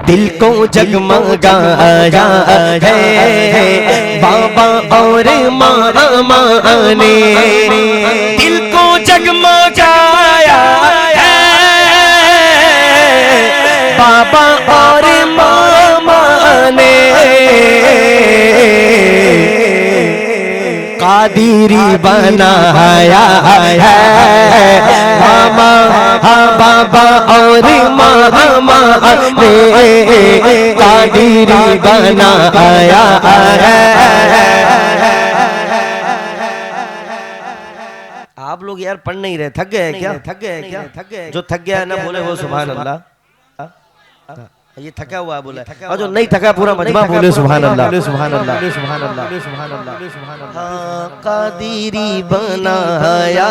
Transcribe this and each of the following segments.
दिल को जगमगाया है बाबा और मामा ने, दिल को जगमगाया है बाबा और मामा ने। कादिरी बनाया है मामा बाबा और मामा ने, कादिरी बनाया है। आप लोग यार पढ़ नहीं रहे, थक गए क्या? थक गए क्या? थक गए? जो थक गया है ना बोले वो सुभान अल्लाह। ये थका हुआ बोला, और जो नहीं थका पूरा मजमा बोले सुभान अल्लाह, सुभान अल्लाह, सुभान अल्लाह, सुभान अल्लाह, सुभान अल्लाह। कादिरी बनाया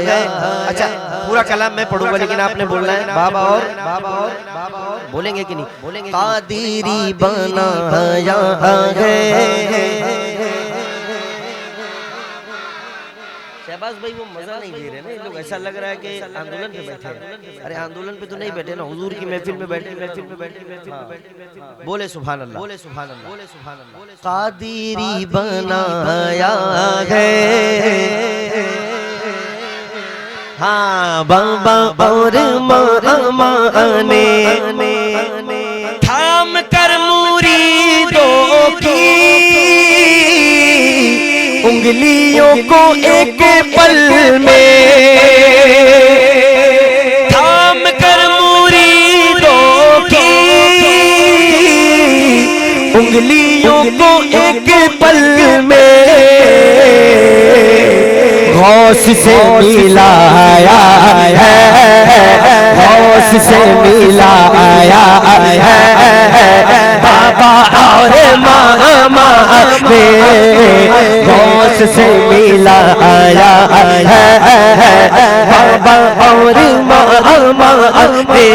है। अच्छा पूरा कलाम मैं पढ़ूंगा लेकिन आपने बोलना है बाबा और बाबा और बाबा और, बोलेंगे कि नहीं? बोलेंगे। कादिरी बनाया है। शहबाज भाई वो मजा नहीं दे रहे ना ये लोग, ऐसा लग रहा है कि आंदोलन पे बैठे हैं। अरे आंदोलन पे तो नहीं बैठे ना, हुजूर की महफिल में बैठे, महफिल में बैठे, महफिल में बैठे। बोले सुभान अल्लाह, बोले सुभान अल्लाह, बोले सुभान अल्लाह। कादिरी बनाया है हाँ बाबा और मामा ने, थाम कर मुरीदों की उंगलियों को एक पल में, थाम कर मुरीदों की उंगलियों को एक पल में, गौस से मिलाया है, गौस से मिलाया है बाबा और मामा ने, गौस से मिलाया है बाबा और मामा ने,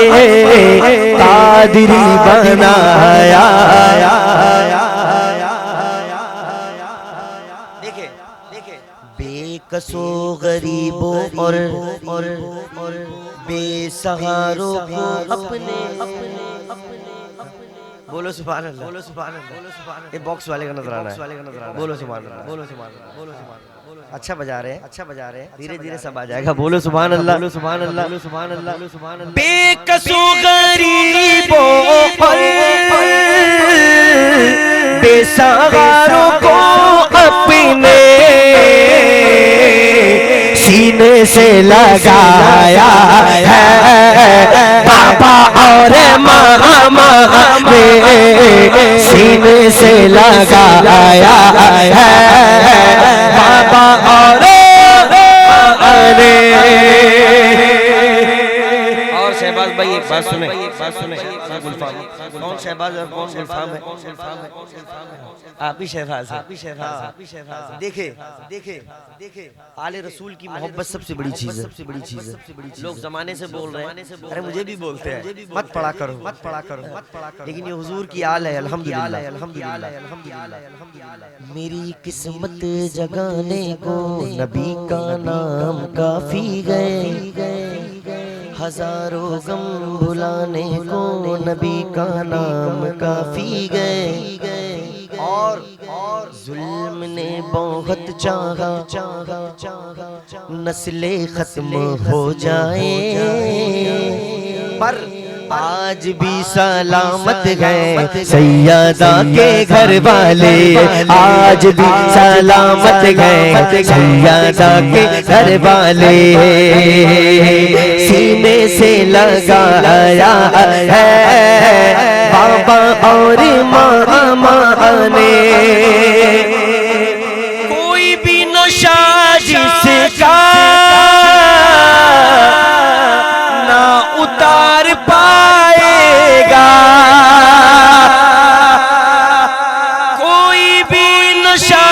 कादिरी बनाया। देखे देखे बेकसो गरीबों और बेसहारों को अपने, बोलो सुभान अल्लाह, बोलो सुभान अल्लाह, बोलो सुभान अल्लाह। ये बॉक्स वाले का नजराना है, बोलो सुभान अल्लाह, बोलो सुभान अल्लाह, बोलो सुभान अल्लाह। अच्छा बजा रहे हैं, अच्छा बजा रहे हैं, धीरे धीरे सब आ जाएगा। बोलो सुभान अल्लाह, बोलो सुभान अल्लाह, बोलो सुभान अल्लाह, बोलो सुभान अल्लाह। बेकसो गरीबों और बेसहारों को अपने सीने से लगाया है बाबा और मामा ने, सीने से लगाया है बाबा और शहबाज भाई एक बात सुने, बात सुने। कौन शहबाज और कौन गुलफाम है? आप ही शहबाज, आप ही शहबाज, आप ही शहबाज। देखे देखे देखे आले रसूल की मोहब्बत सबसे बड़ी चीज है, सबसे बड़ी चीज है। लोग जमाने से बोल रहे हैं, अरे मुझे भी बोलते हैं मत पढ़ा करो, मत पढ़ा करो, मत पढ़ा करो, लेकिन ये हुजूर की आल है अल्हम्दुलिल्लाह, अल्हम्दुलिल्लाह, अल्हम्दुलिल्लाह। मेरी किस्मत जगाने को नबी का नाम काफी गए, हजारों गम भुलाने को नबी का नाम काफी गए, और जुल्म ने बहुत चाहा नस्ले खत्म हो जाए, पर आज भी सलामत गए सैयदा के घर वाले, आज भी सलामत गए सैयदा के घर वाले, सीने से लगाया है बाबा और मामा ने। कोई भी नशा जिसका ना उतार पाएगा, कोई भी नशा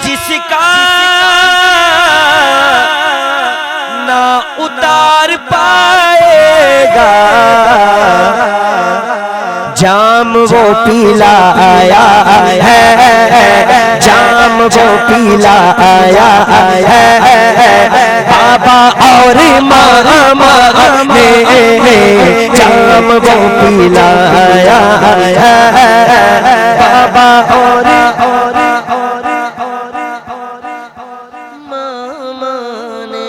जिसका ना उतार पाएगा, जाम वो पिलाया है, जाम वो पिलाया है बाबा और मामा ने, जाम जाम वो पिलाया बाबा और मामा ने।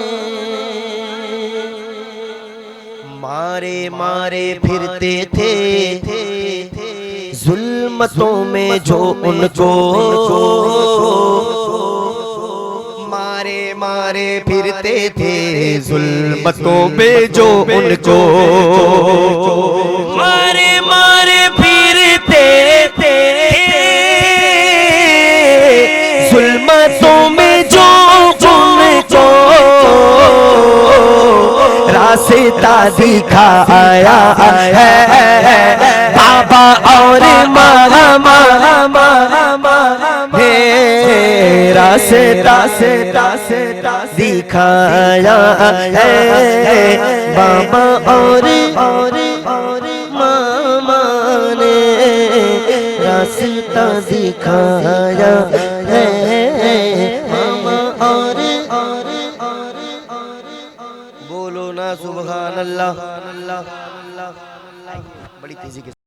मारे मारे फिरते थे जुल्मतों में जो उनको, मारे मारे फिरते थे जुल्मतों में जो उनको, मारे मारे फिरते थे जुल्मतों में जो उनको, रास्ता दिखाया है बाबा और मामा हे, रास्ता दिखाया है बाबा और मामा ने, रास्ता दिखाया है मामा और। बोलो ना सुभान अल्लाह। बड़ी तेजी के